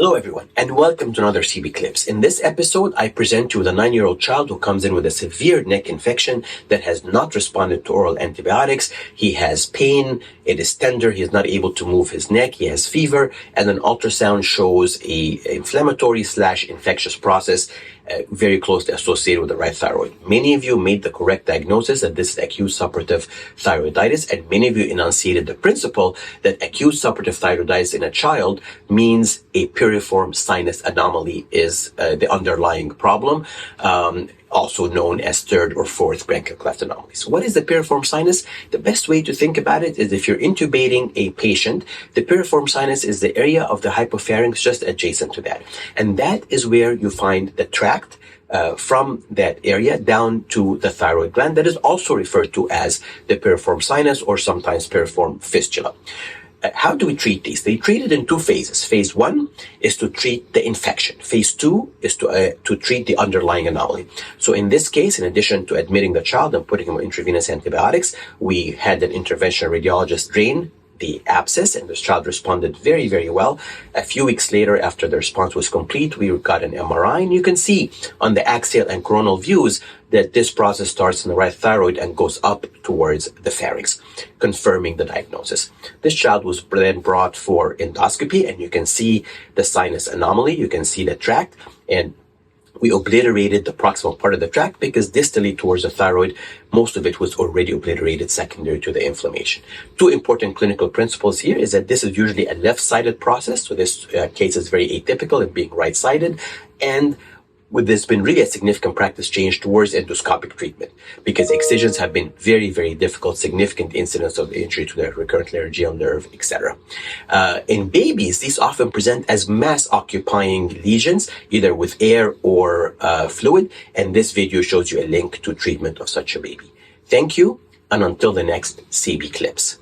Hello everyone, and welcome to another CBCLIPS. In this episode, I present you with a 9-year-old child who comes in with a severe neck infection that has not responded to oral antibiotics. He has pain, it is tender, he is not able to move his neck, he has fever, and an ultrasound shows a inflammatory/infectious process very closely associated with the right thyroid. Many of you made the correct diagnosis that this is acute suppurative thyroiditis, and many of you enunciated the principle that acute suppurative thyroiditis in a child means a piriform sinus anomaly is the underlying problem, also known as third or fourth bronchial cleft anomalies. So what is the piriform sinus? The best way to think about it is if you're intubating a patient, the piriform sinus is the area of the hypopharynx just adjacent to that. And that is where you find the tract from that area down to the thyroid gland that is also referred to as the piriform sinus or sometimes piriform fistula. How do we treat these? They treat it in two phases. Phase 1 is to treat the infection. Phase 2 is to treat the underlying anomaly. So in this case, in addition to admitting the child and putting him on intravenous antibiotics, we had an interventional radiologist drain the abscess, and this child responded very, very well. A few weeks later, after the response was complete, we got an MRI, and you can see on the axial and coronal views that this process starts in the right thyroid and goes up towards the pharynx, confirming the diagnosis. This child was then brought for endoscopy, and you can see the sinus anomaly, you can see the tract, and we obliterated the proximal part of the tract because distally towards the thyroid, most of it was already obliterated secondary to the inflammation. Two important clinical principles here is that this is usually a left-sided process, so this case is very atypical in being right-sided, and there's been really a significant practice change towards endoscopic treatment because excisions have been very, very difficult, significant incidence of injury to the recurrent laryngeal nerve, etc. In babies, these often present as mass-occupying lesions, either with air or fluid, and this video shows you a link to treatment of such a baby. Thank you, and until the next CBCLIPS.